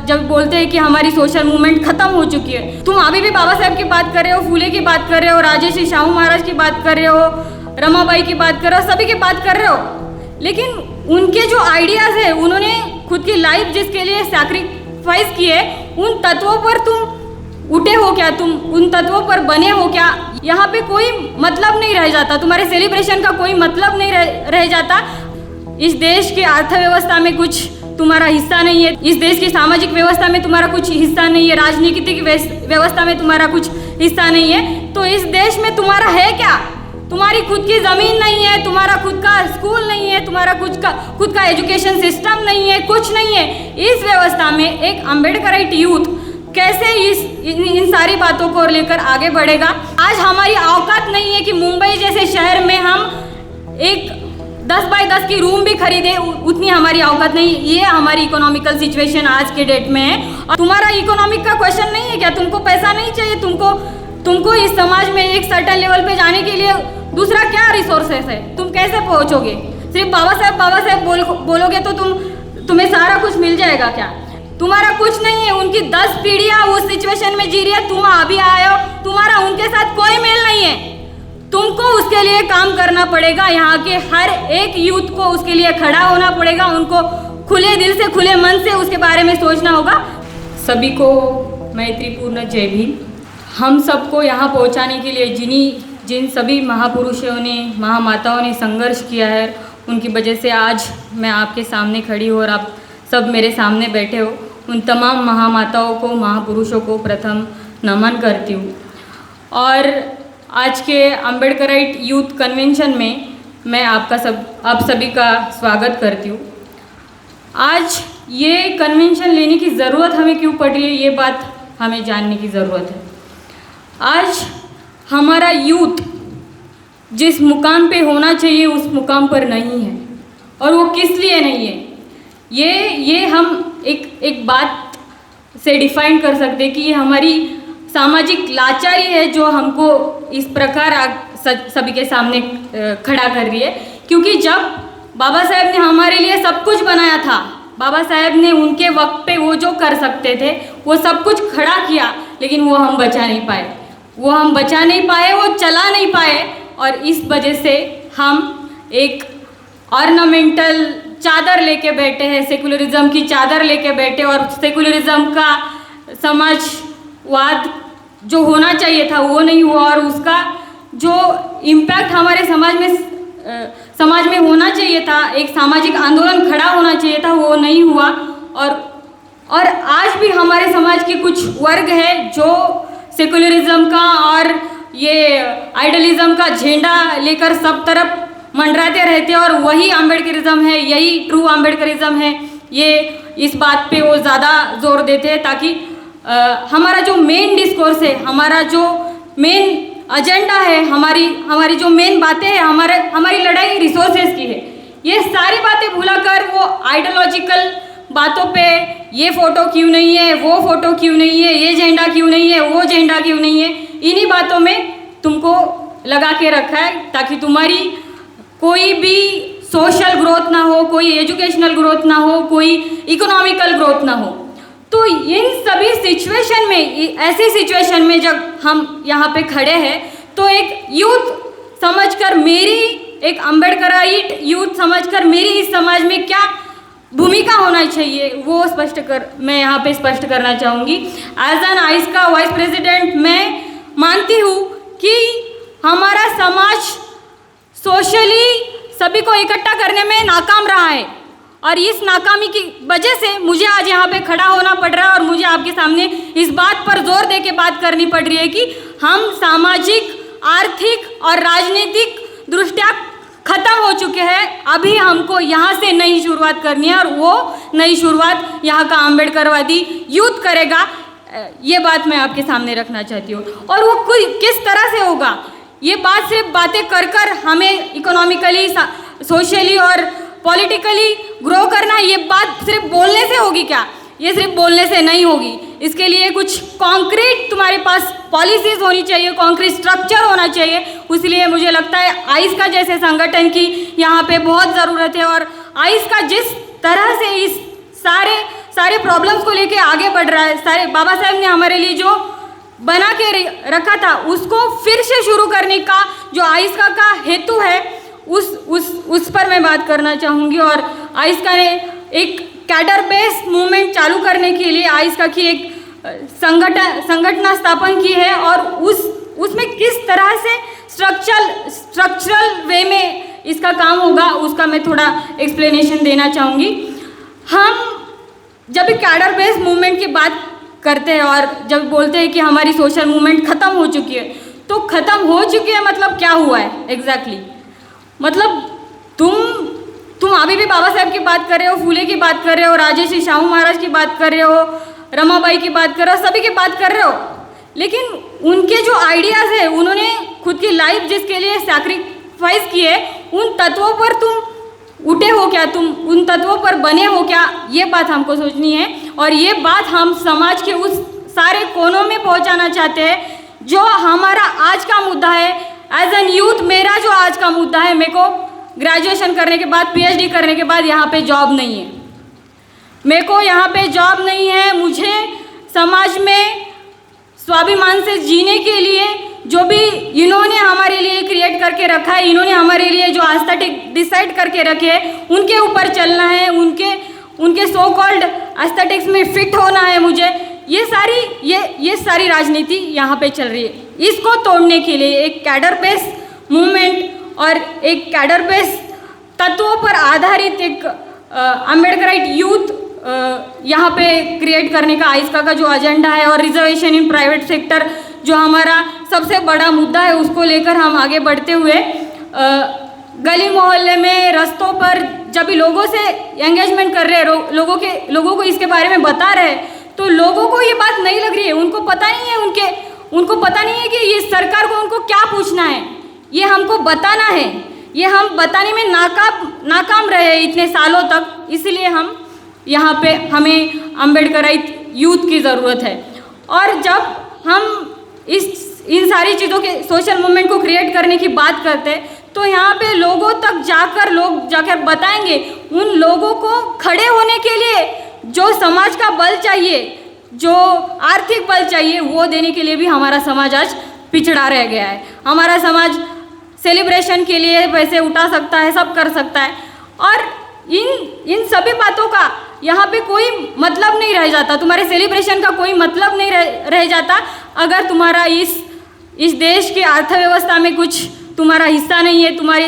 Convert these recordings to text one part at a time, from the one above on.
जब बोलते हैं कि हमारी सोशल मूवमेंट खत्म हो चुकी है, तुम अभी भी बाबा साहेब की बात कर रहे हो, फूले की बात कर रहे हो, राजर्षि शाहू महाराज की बात कर रहे हो, रमाबाई की बात कर रहे हो, सभी की बात कर रहे हो, लेकिन उनके जो आइडियाज़ है, उन्होंने खुद की लाइफ जिसके लिए सैक्रिफाइस की है, उन तत्वों पर तुम उठे हो क्या? तुम उन तत्वों पर बने हो क्या? यहाँ पे कोई मतलब नहीं रह जाता, तुम्हारे सेलिब्रेशन का कोई मतलब नहीं रह जाता। इस देश के अर्थव्यवस्था में कुछ तुम्हारा हिस्सा नहीं है, इस देश की सामाजिक व्यवस्था में तुम्हारा कुछ हिस्सा नहीं है, राजनीतिक व्यवस्था में तुम्हारा कुछ हिस्सा नहीं है, तो इस देश में तुम्हारा है क्या? तुम्हारी खुद की ज़मीन नहीं है, तुम्हारा खुद का स्कूल नहीं है, तुम्हारा खुद का एजुकेशन सिस्टम नहीं है, कुछ नहीं है। इस व्यवस्था में एक अम्बेडकराइट यूथ कैसे इन सारी बातों को लेकर आगे बढ़ेगा? आज हमारी औकात नहीं है कि मुंबई जैसे शहर में हम एक 10 बाय 10 की रूम भी खरीदे, उतनी हमारी औकात नहीं। ये हमारी इकोनॉमिकल सिचुएशन आज के डेट में है। और तुम्हारा इकोनॉमिक का क्वेश्चन नहीं है क्या? तुमको पैसा नहीं चाहिए? तुमको इस समाज में एक सर्टेन लेवल पे जाने के लिए दूसरा क्या रिसोर्सेस है? तुम कैसे पहुंचोगे? सिर्फ बाबा साहेब बोलोगे तो तुम्हें सारा कुछ मिल जाएगा क्या? तुम्हारा कुछ नहीं है। उनकी 10 पीढ़ियां उस सिचुएशन में जी रही है, तुम अभी आए हो, तुम्हारा उनके साथ कोई मेल नहीं है। तुमको उसके लिए काम करना पड़ेगा। यहाँ के हर एक यूथ को उसके लिए खड़ा होना पड़ेगा, उनको खुले दिल से खुले मन से उसके बारे में सोचना होगा। सभी को मैत्रीपूर्ण जय भीम। हम सबको यहाँ पहुँचाने के लिए जिन सभी महापुरुषों ने, महामाताओं ने संघर्ष किया है, उनकी वजह से आज मैं आपके सामने खड़ी हूँ और आप सब मेरे सामने बैठे हो। उन तमाम महामाताओं को, महापुरुषों को प्रथम नमन करती हूँ। और आज के अम्बेडकराइट यूथ कन्वेंशन में मैं आप सभी का स्वागत करती हूँ। आज ये कन्वेंशन लेने की ज़रूरत हमें क्यों पड़ रही है, ये बात हमें जानने की ज़रूरत है। आज हमारा यूथ जिस मुकाम पे होना चाहिए उस मुकाम पर नहीं है, और वो किस लिए नहीं है, ये हम एक बात से डिफाइन कर सकते हैं कि ये हमारी सामाजिक लाचारी है जो हमको इस प्रकार सभी के सामने खड़ा कर रही है। क्योंकि जब बाबा साहेब ने हमारे लिए सब कुछ बनाया था, बाबा साहेब ने उनके वक्त पे वो जो कर सकते थे वो सब कुछ खड़ा किया, लेकिन वो हम बचा नहीं पाए, वो चला नहीं पाए। और इस वजह से हम एक ऑर्नामेंटल चादर लेके बैठे हैं, सेकुलरिज्म की चादर लेके बैठे, और सेकुलरिज्म का समाजवाद जो होना चाहिए था वो नहीं हुआ, और उसका जो इम्पैक्ट हमारे समाज में होना चाहिए था, एक सामाजिक आंदोलन खड़ा होना चाहिए था, वो नहीं हुआ। और आज भी हमारे समाज के कुछ वर्ग है जो सेकुलरिज्म का और ये आइडलिज्म का झंडा लेकर सब तरफ मंडराते रहते हैं, और वही अम्बेडकरिज्म है, यही ट्रू अम्बेडकरिज्म है। ये इस बात पे वो ज़्यादा जोर देते हैं ताकि हमारा जो मेन डिस्कोर्स है, हमारा जो मेन एजेंडा है, हमारी जो मेन बातें हैं, हमारी लड़ाई रिसोर्सेज की है, ये सारी बातें भुलाकर वो आइडियोलॉजिकल बातों पे ये फ़ोटो क्यों नहीं है, वो फ़ोटो क्यों नहीं है, ये झंडा क्यों नहीं है, वो झंडा क्यों नहीं है, इन्हीं बातों में तुमको लगा के रखा है ताकि तुम्हारी कोई भी सोशल ग्रोथ ना हो, कोई एजुकेशनल ग्रोथ ना हो, कोई इकोनॉमिकल ग्रोथ ना हो। तो इन सभी सिचुएशन में, ऐसी सिचुएशन में जब हम यहाँ पे खड़े हैं, तो एक यूथ समझकर, मेरी एक अम्बेडकराइट यूथ समझकर मेरी इस समाज में क्या भूमिका होना चाहिए वो मैं यहाँ पे स्पष्ट करना चाहूँगी। एज एन आइस का वाइस प्रेसिडेंट मैं मानती हूँ कि हमारा समाज सोशली सभी को इकट्ठा करने में नाकाम रहा है, और इस नाकामी की वजह से मुझे आज यहाँ पे खड़ा होना पड़ रहा है, और मुझे आपके सामने इस बात पर जोर दे के बात करनी पड़ रही है कि हम सामाजिक, आर्थिक और राजनीतिक दृष्टया खत्म हो चुके हैं। अभी हमको यहाँ से नई शुरुआत करनी है, और वो नई शुरुआत यहाँ का अम्बेडकरवादी यूथ करेगा। ये बात मैं आपके सामने रखना चाहती हूँ। और वो किस तरह से होगा, ये बात सिर्फ बातें कर हमें इकोनॉमिकली, सोशली और पॉलिटिकली ग्रो करना, ये बात सिर्फ बोलने से होगी क्या? ये सिर्फ बोलने से नहीं होगी। इसके लिए कुछ कॉन्क्रीट तुम्हारे पास पॉलिसीज़ होनी चाहिए, कॉन्क्रीट स्ट्रक्चर होना चाहिए। इसलिए मुझे लगता है आइस का जैसे संगठन की यहाँ पे बहुत ज़रूरत है, और आइस का जिस तरह से इस सारे सारे प्रॉब्लम्स को लेके आगे बढ़ रहा है। सारे बाबा साहेब ने हमारे लिए जो बना के रखा था उसको फिर से शुरू करने का जो आइस्का का हेतु है उस पर मैं बात करना चाहूँगी। और आइस्का ने एक कैडर बेस्ड मूवमेंट चालू करने के लिए आइस्का की एक संगठन स्थापन की है और उसमें किस तरह से स्ट्रक्चरल वे में इसका काम होगा उसका मैं थोड़ा एक्सप्लेनेशन देना चाहूँगी। हम जब भी कैडर बेस्ड मूवमेंट की बात करते हैं और जब बोलते हैं कि हमारी सोशल मूवमेंट ख़त्म हो चुकी है, तो ख़त्म हो चुकी है मतलब क्या हुआ है एग्जैक्टली मतलब तुम अभी भी बाबा साहेब की बात कर रहे हो, फूले की बात कर रहे हो, राजर्षि शाहू महाराज की बात कर रहे हो, रमाबाई की बात कर रहे हो, सभी की बात कर रहे हो, लेकिन उनके जो आइडियाज़ है उन्होंने खुद की लाइफ जिसके लिए सैक्रिफाइस किए, उन तत्वों पर तुम उठे हो क्या, तुम उन तत्वों पर बने हो क्या, ये बात हमको सोचनी है। और ये बात हम समाज के उस सारे कोनों में पहुंचाना चाहते हैं जो हमारा आज का मुद्दा है। एज एन यूथ मेरा जो आज का मुद्दा है, मेरे को ग्रेजुएशन करने के बाद PhD करने के बाद यहाँ पे जॉब नहीं है, मेरे को यहाँ पे जॉब नहीं है। मुझे समाज में स्वाभिमान से जीने के लिए जो भी इन्होंने हमारे लिए क्रिएट करके रखा है, इन्होंने हमारे लिए जो एस्थेटिक डिसाइड करके रखे हैं उनके ऊपर चलना है, उनके सो कॉल्ड एस्थेटिक्स में फिट होना है मुझे। ये सारी राजनीति यहाँ पे चल रही है। इसको तोड़ने के लिए एक कैडर बेस्ड मूवमेंट और एक कैडर बेस्ड तत्वों पर आधारित एक अम्बेडकराइट यूथ यहाँ पे क्रिएट करने का आइस्का का जो एजेंडा है और रिजर्वेशन इन प्राइवेट सेक्टर जो हमारा सबसे बड़ा मुद्दा है, उसको लेकर हम आगे बढ़ते हुए गली मोहल्ले में, रस्तों पर जब भी लोगों से एंगेजमेंट कर रहे हैं, लोगों को इसके बारे में बता रहे हैं, तो लोगों को ये बात नहीं लग रही है, उनको पता नहीं है, उनको पता नहीं है कि ये सरकार को उनको क्या पूछना है, ये हमको बताना है। ये हम बताने में नाकाम रहे इतने सालों तक, इसलिए हम यहाँ पे हमें अम्बेडकराइट यूथ की ज़रूरत है। और जब हम इन सारी चीज़ों के सोशल मूवमेंट को क्रिएट करने की बात करते हैं, तो यहाँ पे लोगों तक जाकर बताएंगे, उन लोगों को खड़े होने के लिए जो समाज का बल चाहिए, जो आर्थिक बल चाहिए, वो देने के लिए भी हमारा समाज आज पिछड़ा रह गया है। हमारा समाज सेलिब्रेशन के लिए पैसे उठा सकता है, सब कर सकता है, और इन सभी बातों का यहाँ पे कोई मतलब नहीं रह जाता, तुम्हारे सेलिब्रेशन का कोई मतलब नहीं रह जाता अगर तुम्हारा इस देश के अर्थव्यवस्था में कुछ तुम्हारा हिस्सा नहीं है, तुम्हारी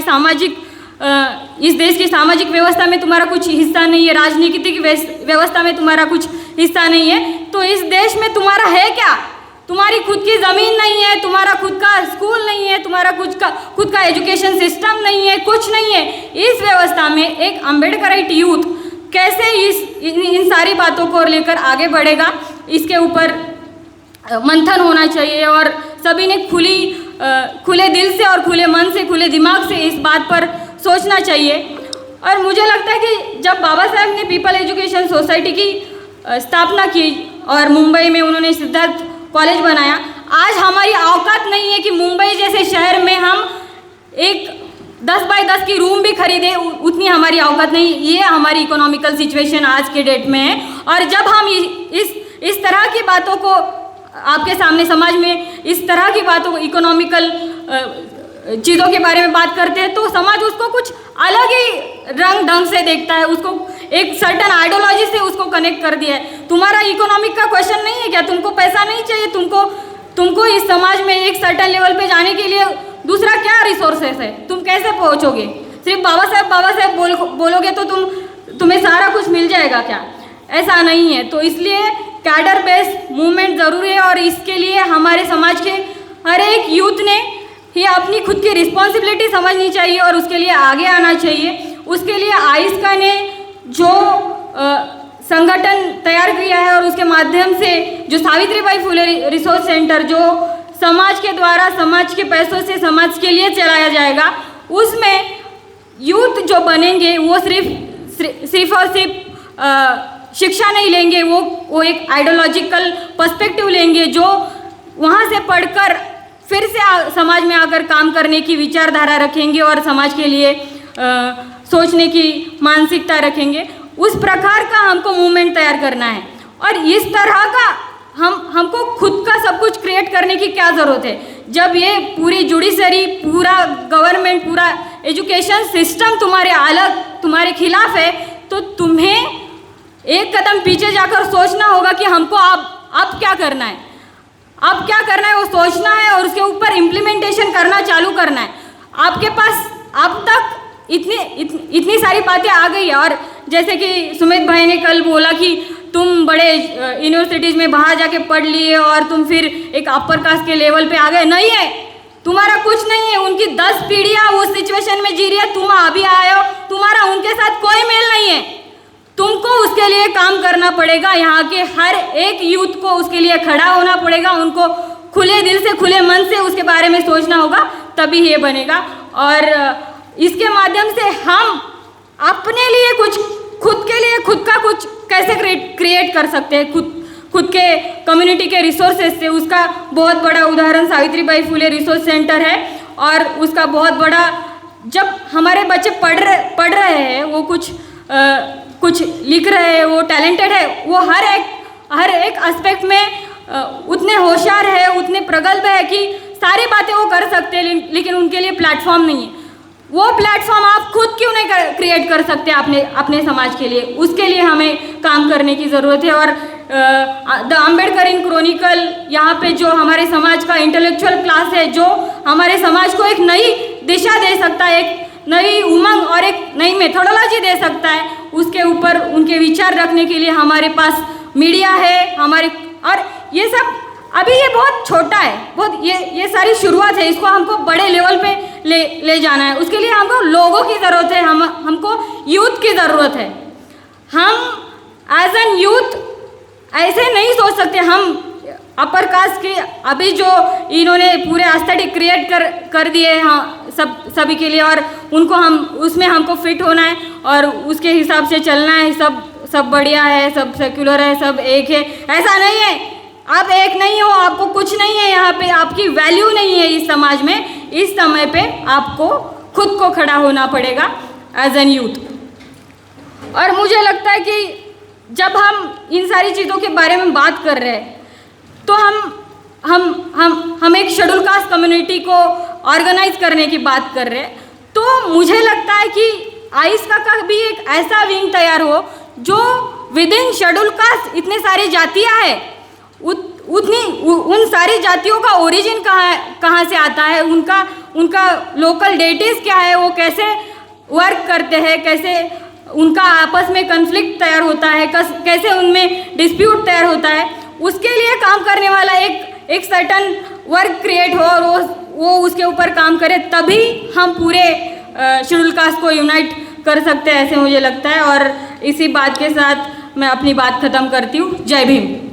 इस देश की सामाजिक व्यवस्था में तुम्हारा कुछ हिस्सा नहीं है, राजनीतिक व्यवस्था में तुम्हारा कुछ हिस्सा नहीं है, तो इस देश में तुम्हारा है क्या? तुम्हारी खुद की ज़मीन नहीं है, तुम्हारा खुद का स्कूल नहीं है, तुम्हारा खुद का एजुकेशन सिस्टम नहीं है, कुछ नहीं है। इस व्यवस्था में एक अम्बेडकराइट यूथ कैसे इन सारी बातों को लेकर आगे बढ़ेगा, इसके ऊपर मंथन होना चाहिए और सभी ने खुले दिल से और खुले मन से, खुले दिमाग से इस बात पर सोचना चाहिए। और मुझे लगता है कि जब बाबा साहेब ने पीपल एजुकेशन सोसाइटी की स्थापना की और मुंबई में उन्होंने सिद्धार्थ कॉलेज बनाया, आज हमारी औकात नहीं है कि मुंबई जैसे शहर में हम एक 10 बाय 10 की रूम भी खरीदे, उतनी हमारी औकात नहीं। ये हमारी इकोनॉमिकल सिचुएशन आज के डेट में है। और जब हम इस तरह की बातों को आपके सामने समाज में इस तरह की बातों को, इकोनॉमिकल चीज़ों के बारे में बात करते हैं, तो समाज उसको कुछ अलग ही ढंग से देखता है, उसको एक सर्टन आइडियोलॉजी से उसको कनेक्ट कर दिया है। तुम्हारा इकोनॉमिक का क्वेश्चन नहीं है क्या? तुमको पैसा नहीं चाहिए? तुमको इस समाज में एक सर्टन लेवल पे जाने के लिए दूसरा क्या रिसोर्सेस है? तुम कैसे पहुंचोगे? सिर्फ बाबा साहेब बोलोगे तो तुम्हें सारा कुछ मिल जाएगा क्या? ऐसा नहीं है। तो इसलिए कैडर बेस्ड मूवमेंट ज़रूरी है और इसके लिए हमारे समाज के हर एक यूथ ने ही अपनी खुद की रिस्पॉन्सिबिलिटी समझनी चाहिए और उसके लिए आगे आना चाहिए। उसके लिए आइस्का ने जो संगठन तैयार किया है और उसके माध्यम से जो सावित्रीबाई फुले रिसोर्स सेंटर जो समाज के द्वारा, समाज के पैसों से समाज के लिए चलाया जाएगा, उसमें यूथ जो बनेंगे वो सिर्फ और सिर्फ शिक्षा नहीं लेंगे, वो एक आइडियोलॉजिकल पर्सपेक्टिव लेंगे, जो वहाँ से पढ़कर फिर से समाज में आकर काम करने की विचारधारा रखेंगे और समाज के लिए सोचने की मानसिकता रखेंगे। उस प्रकार का हमको मूवमेंट तैयार करना है। और इस तरह का हमको खुद का सब कुछ क्रिएट करने की क्या ज़रूरत है। जब ये पूरी जुडिशरी, पूरा गवर्नमेंट, पूरा एजुकेशन सिस्टम तुम्हारे अलग, तुम्हारे खिलाफ है, तो तुम्हें एक कदम पीछे जाकर सोचना होगा कि हमको अब क्या करना है, अब क्या करना है वो सोचना है और उसके ऊपर इम्प्लीमेंटेशन करना चालू करना है। आपके पास अब तक इतनी सारी बातें आ गई है। और जैसे कि सुमित भाई ने कल बोला कि तुम बड़े यूनिवर्सिटीज़ में बाहर जाके पढ़ लिए और तुम फिर एक अपर कास्ट के लेवल पे आ गए। नहीं है, तुम्हारा कुछ नहीं है। उनकी 10 पीढ़ियाँ उस सिचुएशन में जी रही है, तुम अभी आए हो, तुम्हारा उनके साथ कोई मेल नहीं है। तुमको उसके लिए काम करना पड़ेगा। यहाँ के हर एक यूथ को उसके लिए खड़ा होना पड़ेगा। उनको खुले दिल से, खुले मन से उसके बारे में सोचना होगा, तभी ये बनेगा। और इसके माध्यम से हम अपने लिए कुछ, खुद के लिए खुद का कुछ कैसे क्रिएट कर सकते हैं, खुद के कम्युनिटी के रिसोर्सेज से। उसका बहुत बड़ा उदाहरण सावित्रीबाई फुले रिसोर्स सेंटर है। और उसका बहुत बड़ा, जब हमारे बच्चे पढ़ रहे हैं, वो कुछ लिख रहे हैं, वो टैलेंटेड है, वो हर एक एस्पेक्ट में उतने होशियार है, उतने प्रगल्भ है कि सारी बातें वो कर सकते हैं, लेकिन उनके लिए प्लेटफॉर्म नहीं है। वो प्लेटफॉर्म आप खुद क्यों नहीं क्रिएट कर सकते अपने समाज के लिए? उसके लिए हमें काम करने की ज़रूरत है। और द अम्बेडकर इन क्रॉनिकल, यहाँ पे जो हमारे समाज का इंटेलेक्चुअल क्लास है, जो हमारे समाज को एक नई दिशा दे सकता है, एक नई उमंग और एक नई मेथोडोलॉजी दे सकता है, उसके ऊपर उनके विचार रखने के लिए हमारे पास मीडिया है, और ये सब अभी ये बहुत छोटा है, बहुत ये सारी शुरुआत है। इसको हमको बड़े लेवल पे ले जाना है। उसके लिए हमको लोगों की ज़रूरत है, हमको यूथ की ज़रूरत है। हम एज एन यूथ ऐसे नहीं सोच सकते। हम अपर कास्ट के अभी जो इन्होंने पूरे एस्थेटिक क्रिएट कर दिए हैं, हाँ, सभी के लिए, और उनको उसमें हमको फिट होना है और उसके हिसाब से चलना है। सब बढ़िया है, सब सेक्युलर है, सब एक है, ऐसा नहीं है। आप एक नहीं हो, आपको कुछ नहीं है, यहाँ पे आपकी वैल्यू नहीं है इस समाज में। इस समय पे आपको खुद को खड़ा होना पड़ेगा एज एन यूथ। और मुझे लगता है कि जब हम इन सारी चीज़ों के बारे में बात कर रहे हैं, तो हम एक शेड्यूल कास्ट कम्युनिटी को ऑर्गेनाइज करने की बात कर रहे हैं। तो मुझे लगता है कि आइस्का का भी एक ऐसा विंग तैयार हो जो विद इन शेड्यूल कास्ट इतने सारी जातियाँ हैं, उन सारी जातियों का ओरिजिन कहाँ से आता है, उनका लोकल डेटीज़ क्या है, वो कैसे वर्क करते हैं, कैसे उनका आपस में कन्फ्लिक्ट तैयार होता है, कैसे उनमें डिस्प्यूट तैयार होता है, उसके लिए काम करने वाला एक सर्टन वर्क क्रिएट हो और वो उसके ऊपर काम करे, तभी हम पूरे शेड्यूल कास्ट को यूनाइट कर सकते हैं, ऐसे मुझे लगता है। और इसी बात के साथ मैं अपनी बात ख़त्म करती हूँ। जय भीम।